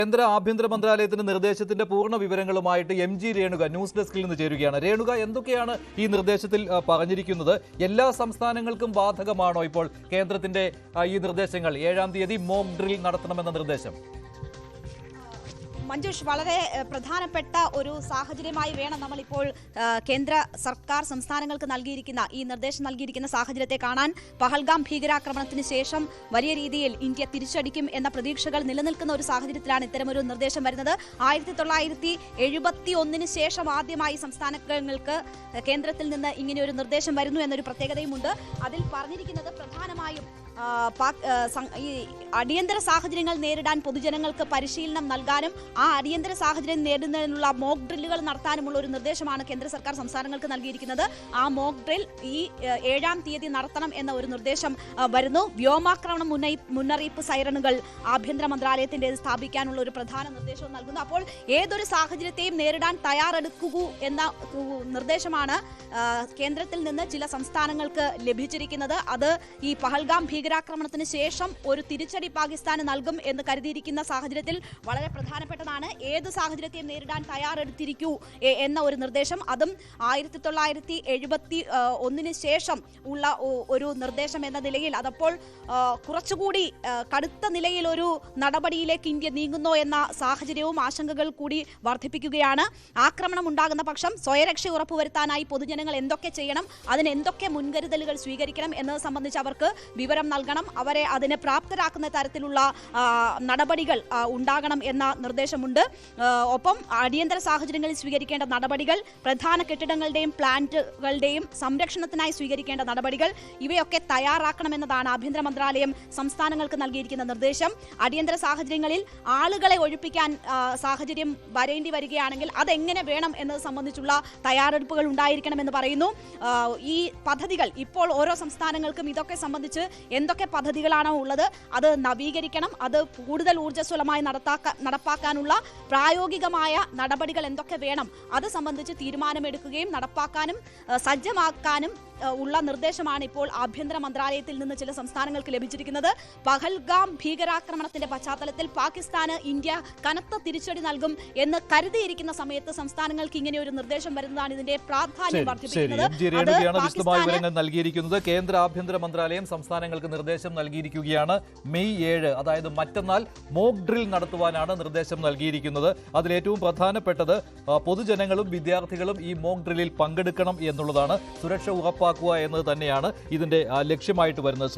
കേന്ദ്ര ആഭ്യന്തര മന്ത്രാലയത്തിന്റെ നിർദ്ദേശത്തിന്റെ പൂർണ്ണ വിവരങ്ങളുമായിട്ട് MG രേണുക ന്യൂസ് ഡെസ്കിൽ നിന്ന് ചേരുകയാണ്. രേണുക, എന്തൊക്കെയാണ് ഈ നിർദ്ദേശത്തിൽ പറഞ്ഞിരിക്കുന്നത്? എല്ലാ സംസ്ഥാനങ്ങൾക്കും ബാധകമാണോ ഇപ്പോൾ കേന്ദ്രത്തിന്റെ ഈ നിർദ്ദേശങ്ങൾ? 7-ാം തീയതി മോക്ക് ഡ്രിൽ നടത്തണമെന്ന നിർദ്ദേശം. മഞ്ജുഷ്, വളരെ പ്രധാനപ്പെട്ട ഒരു സാഹചര്യമായി വേണം നമ്മളിപ്പോൾ കേന്ദ്ര സർക്കാർ സംസ്ഥാനങ്ങൾക്ക് നൽകിയിരിക്കുന്ന ഈ നിർദ്ദേശം നൽകിയിരിക്കുന്ന സാഹചര്യത്തെ കാണാൻ. പഹൽഗാം ഭീകരാക്രമണത്തിന് ശേഷം വലിയ രീതിയിൽ ഇന്ത്യ തിരിച്ചടിക്കും എന്ന പ്രതീക്ഷകൾ നിലനിൽക്കുന്ന ഒരു സാഹചര്യത്തിലാണ് ഇത്തരമൊരു നിർദ്ദേശം വരുന്നത്. 1971 ശേഷം ആദ്യമായി സംസ്ഥാനങ്ങൾക്ക് കേന്ദ്രത്തിൽ നിന്ന് ഇങ്ങനെയൊരു നിർദ്ദേശം വരുന്നു എന്നൊരു പ്രത്യേകതയുമുണ്ട്. അതിൽ പറഞ്ഞിരിക്കുന്നത് പ്രധാനമായും ഈ അടിയന്തര സാഹചര്യങ്ങൾ നേരിടാൻ പൊതുജനങ്ങൾക്ക് പരിശീലനം നൽകാനും ആ അടിയന്തര സാഹചര്യം നേരിടുന്നതിനുള്ള മോക്ക് ഡ്രില്ലുകൾ നടത്താനുമുള്ള ഒരു നിർദ്ദേശമാണ് കേന്ദ്ര സർക്കാർ സംസ്ഥാനങ്ങൾക്ക് നൽകിയിരിക്കുന്നത്. ആ മോക്ക് ഡ്രിൽ ഈ 7-ാം തീയതി നടത്തണം എന്ന ഒരു നിർദ്ദേശം വരുന്നു. വ്യോമാക്രമണ മുന്നറിയിപ്പ് സൈറണുകൾ ആഭ്യന്തര മന്ത്രാലയത്തിന്റെ സ്ഥാപിക്കാനുള്ള ഒരു പ്രധാന നിർദ്ദേശവും നൽകുന്നു. അപ്പോൾ ഏതൊരു സാഹചര്യത്തെയും നേരിടാൻ തയ്യാറെടുക്കൂ എന്ന നിർദ്ദേശമാണ് കേന്ദ്രത്തിൽ നിന്ന് ചില സംസ്ഥാനങ്ങൾക്ക് ലഭിച്ചിരിക്കുന്നത്. അത് ഈ പഹൽഗാം ഭീകരാക്രമണത്തിന് ശേഷം ഒരു തിരിച്ചടി പാകിസ്ഥാന് നൽകും എന്ന് കരുതിയിരിക്കുന്ന സാഹചര്യത്തിൽ വളരെ പ്രധാനപ്പെട്ടതാണ്. ഏത് സാഹചര്യത്തെയും നേരിടാൻ തയ്യാറെടുത്തിരിക്കൂ എന്ന ഒരു നിർദ്ദേശം. അതും 1971 ശേഷം ഉള്ള ഒരു നിർദ്ദേശം എന്ന നിലയിൽ അതപ്പോൾ കുറച്ചുകൂടി കടുത്ത നിലയിൽ ഒരു നടപടിയിലേക്ക് ഇന്ത്യ നീങ്ങുന്നോ എന്ന സാഹചര്യവും ആശങ്കകൾ കൂടി വർദ്ധിപ്പിക്കുകയാണ്. ആക്രമണം ഉണ്ടാകുന്ന പക്ഷം സ്വയരക്ഷ ഉറപ്പുവരുത്താനായി പൊതുജനങ്ങൾ എന്തൊക്കെ ചെയ്യണം, അതിന് എന്തൊക്കെ മുൻകരുതലുകൾ സ്വീകരിക്കണം എന്നത് സംബന്ധിച്ച് അവർക്ക് വിവരം നൽകണം. അവരെ അതിന് പ്രാപ്തരാക്കുന്ന തരത്തിലുള്ള നടപടികൾ ഉണ്ടാകണം എന്ന നിർദ്ദേശമുണ്ട്. ഒപ്പം അടിയന്തര സാഹചര്യങ്ങളിൽ സ്വീകരിക്കേണ്ട നടപടികൾ, പ്രധാന കെട്ടിടങ്ങളുടെയും പ്ലാന്റുകളുടെയും സംരക്ഷണത്തിനായി സ്വീകരിക്കേണ്ട നടപടികൾ, ഇവയൊക്കെ തയ്യാറാക്കണമെന്നതാണ് ആഭ്യന്തര മന്ത്രാലയം സംസ്ഥാനങ്ങൾക്ക് നൽകിയിരിക്കുന്ന നിർദ്ദേശം. അടിയന്തര സാഹചര്യങ്ങളിൽ ആളുകളെ ഒഴിപ്പിക്കാൻ സാഹചര്യം വരേണ്ടി വരികയാണെങ്കിൽ അതെങ്ങനെ വേണം എന്നത് സംബന്ധിച്ചുള്ള തയ്യാറെടുപ്പുകൾ ഉണ്ടായിരിക്കണമെന്ന് പറയുന്നു. ഈ പദ്ധതികൾ ഇപ്പോൾ ഓരോ സംസ്ഥാനങ്ങൾക്കും ഇതൊക്കെ സംബന്ധിച്ച് എന്തൊക്കെ പദ്ധതികളാണോ ഉള്ളത് അത് നവീകരിക്കണം. അത് കൂടുതൽ ഊർജ്ജസ്വലമായി നടപ്പാക്കാനുള്ള പ്രായോഗികമായ നടപടികൾ എന്തൊക്കെ വേണം അത് സംബന്ധിച്ച് തീരുമാനമെടുക്കുകയും നടപ്പാക്കാനും സജ്ജമാക്കാനും ഉള്ള നിർദ്ദേശമാണ് ഇപ്പോൾ ആഭ്യന്തര മന്ത്രാലയത്തിൽ നിന്ന് ചില സംസ്ഥാനങ്ങൾക്ക് ലഭിച്ചിരിക്കുന്നത്. പഹൽഗാം ഭീകരാക്രമണത്തിന്റെ പശ്ചാത്തലത്തിൽ പാകിസ്ഥാന് ഇന്ത്യ കനത്ത തിരിച്ചടി നൽകും എന്ന് കരുതിയിരിക്കുന്ന സമയത്ത് സംസ്ഥാനങ്ങൾക്ക് ഇങ്ങനെ ഒരു നിർദ്ദേശം വരുന്നതാണ് ഇതിന്റെ പ്രാധാന്യം വർദ്ധിപ്പിക്കുന്നത്. നൽകിയിരിക്കുന്നത് കേന്ദ്ര ആഭ്യന്തര മന്ത്രാലയം സംസ്ഥാനങ്ങൾക്ക് നിർദ്ദേശം നൽകിയിരിക്കുകയാണ്. മെയ് 7, അതായത് മറ്റന്നാൾ മോക്ക് ഡ്രിൽ നടത്തുവാനാണ് നിർദ്ദേശം നൽകിയിരിക്കുന്നത്. അതിലേറ്റവും പ്രധാനപ്പെട്ടത് പൊതുജനങ്ങളും വിദ്യാർത്ഥികളും ഈ മോക്ക് ഡ്രില്ലിൽ പങ്കെടുക്കണം എന്നുള്ളതാണ്. സുരക്ഷ ഉറപ്പാക്കുക എന്നത് തന്നെയാണ് ഇതിന്റെ ലക്ഷ്യമായിട്ട് വരുന്നത്.